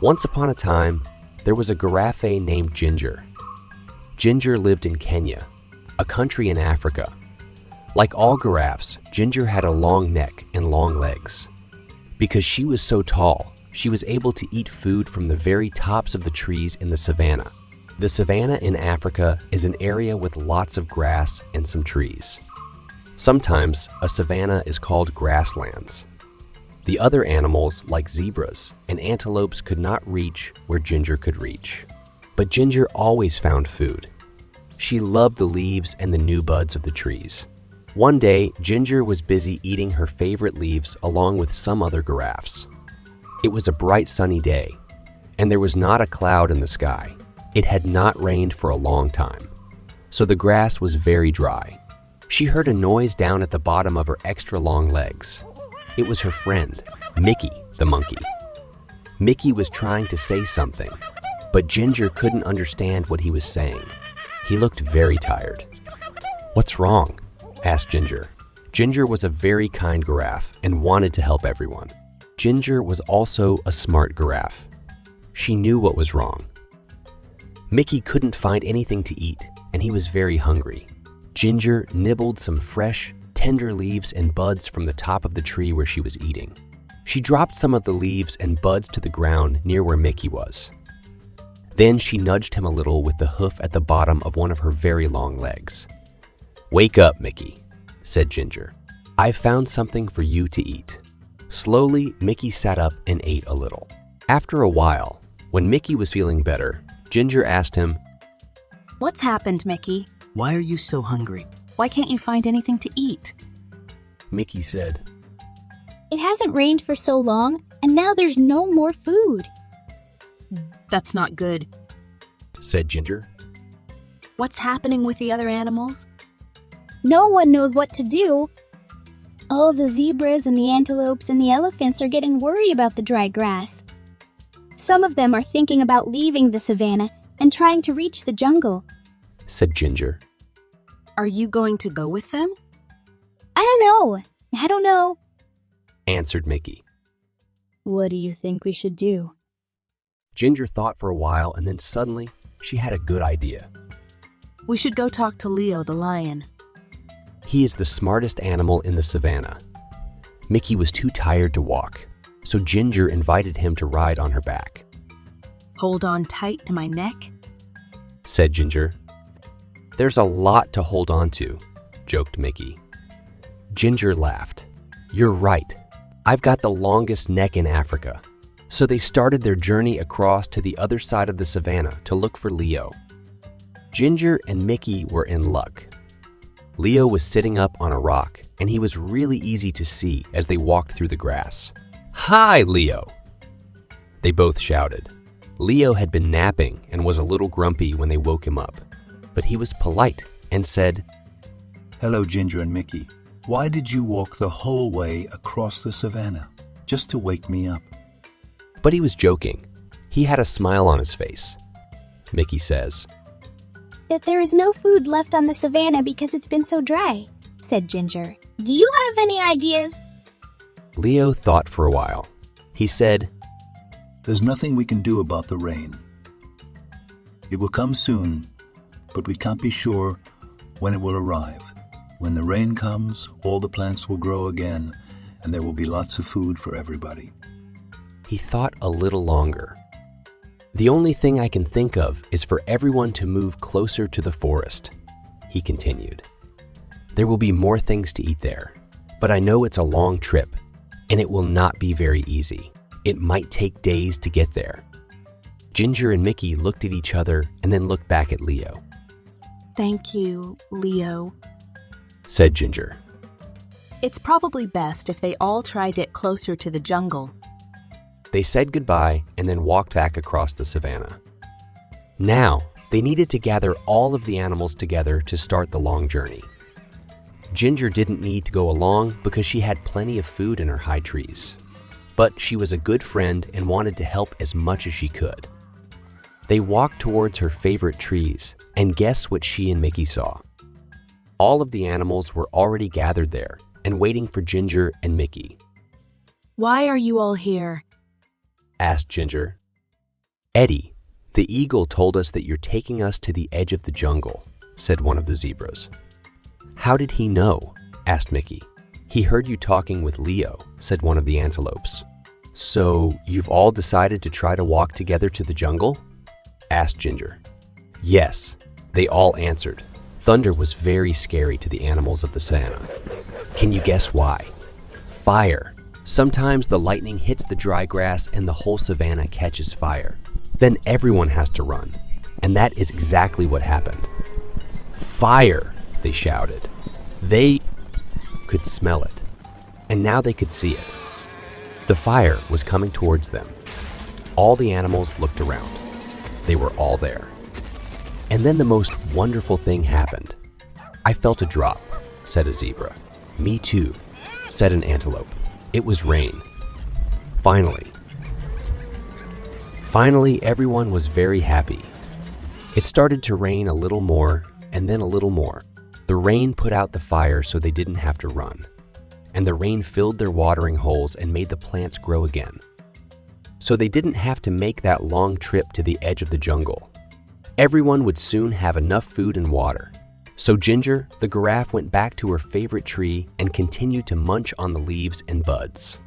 Once upon a time, there was a giraffe named Ginger. Ginger lived in Kenya, a country in Africa. Like all giraffes, Ginger had a long neck and long legs. Because she was so tall, she was able to eat food from the very tops of the trees in the savannah. The savannah in Africa is an area with lots of grass and some trees. Sometimes a savannah is called grasslands. The other animals, like zebras and antelopes, could not reach where Ginger could reach. But Ginger always found food. She loved the leaves and the new buds of the trees. One day, Ginger was busy eating her favorite leaves along with some other giraffes. It was a bright sunny day, and there was not a cloud in the sky. It had not rained for a long time, so the grass was very dry. She heard a noise down at the bottom of her extra long legs. It was her friend, Mickey, the monkey. Mickey was trying to say something, but Ginger couldn't understand what he was saying. He looked very tired. "What's wrong?" asked Ginger. Ginger was a very kind giraffe and wanted to help everyone. Ginger was also a smart giraffe. She knew what was wrong. Mickey couldn't find anything to eat, and he was very hungry. Ginger nibbled some fresh, tender leaves and buds from the top of the tree where she was eating. She dropped some of the leaves and buds to the ground near where Mickey was. Then she nudged him a little with the hoof at the bottom of one of her very long legs. "Wake up, Mickey," said Ginger. "I've found something for you to eat." Slowly, Mickey sat up and ate a little. After a while, when Mickey was feeling better, Ginger asked him, "What's happened, Mickey? Why are you so hungry?" Why can't you find anything to eat?" Mickey said, It hasn't rained for so long, and now there's no more food. That's not good. said Ginger. What's happening with the other animals? No one knows what to do. All the zebras and the antelopes and the elephants are getting worried about the dry grass. Some of them are thinking about leaving the savannah and trying to reach the jungle. said Ginger. Are you going to go with them? I don't know, Answered Mickey. What do you think we should do? Ginger thought for a while, and then suddenly she had a good idea. We should go talk to Leo the lion. He is the smartest animal in the savannah. Mickey was too tired to walk, so Ginger invited him to ride on her back. Hold on tight to my neck? Said Ginger. There's a lot to hold on to, joked Mickey. Ginger laughed. You're right. I've got the longest neck in Africa. So they started their journey across to the other side of the savannah to look for Leo. Ginger and Mickey were in luck. Leo was sitting up on a rock, and he was really easy to see as they walked through the grass. Hi, Leo! They both shouted. Leo had been napping and was a little grumpy when they woke him up, but he was polite and said, Hello, Ginger and Mickey. Why did you walk the whole way across the savannah? Just to wake me up? But he was joking. He had a smile on his face. Mickey says, That there is no food left on the savannah because it's been so dry, said Ginger. Do you have any ideas? Leo thought for a while. He said, There's nothing we can do about the rain. It will come soon, but we can't be sure when it will arrive. When the rain comes, all the plants will grow again, and there will be lots of food for everybody. He thought a little longer. The only thing I can think of is for everyone to move closer to the forest, he continued. There will be more things to eat there, but I know it's a long trip, and it will not be very easy. It might take days to get there. Ginger and Mickey looked at each other and then looked back at Leo. Thank you, Leo, said Ginger. It's probably best if they all try to get closer to the jungle. They said goodbye and then walked back across the savannah. Now, they needed to gather all of the animals together to start the long journey. Ginger didn't need to go along because she had plenty of food in her high trees. But she was a good friend and wanted to help as much as she could. They walked towards her favorite trees, and guess what she and Mickey saw? All of the animals were already gathered there and waiting for Ginger and Mickey. Why are you all here? Asked Ginger. "Eddie, the eagle told us that you're taking us to the edge of the jungle," said one of the zebras. "How did he know?" asked Mickey. "He heard you talking with Leo," said one of the antelopes. "So you've all decided to try to walk together to the jungle?" asked Ginger. Yes, they all answered. Thunder was very scary to the animals of the savannah. Can you guess why? Fire. Sometimes the lightning hits the dry grass and the whole savannah catches fire. Then everyone has to run. And that is exactly what happened. "Fire!" they shouted. They could smell it. And now they could see it. The fire was coming towards them. All the animals looked around. They were all there. And then the most wonderful thing happened. "I felt a drop," said a zebra. "Me too," said an antelope. It was rain. Finally, everyone was very happy. It started to rain a little more, and then a little more. The rain put out the fire so they didn't have to run. And the rain filled their watering holes and made the plants grow again. So they didn't have to make that long trip to the edge of the jungle. Everyone would soon have enough food and water. So Ginger, the giraffe, went back to her favorite tree and continued to munch on the leaves and buds.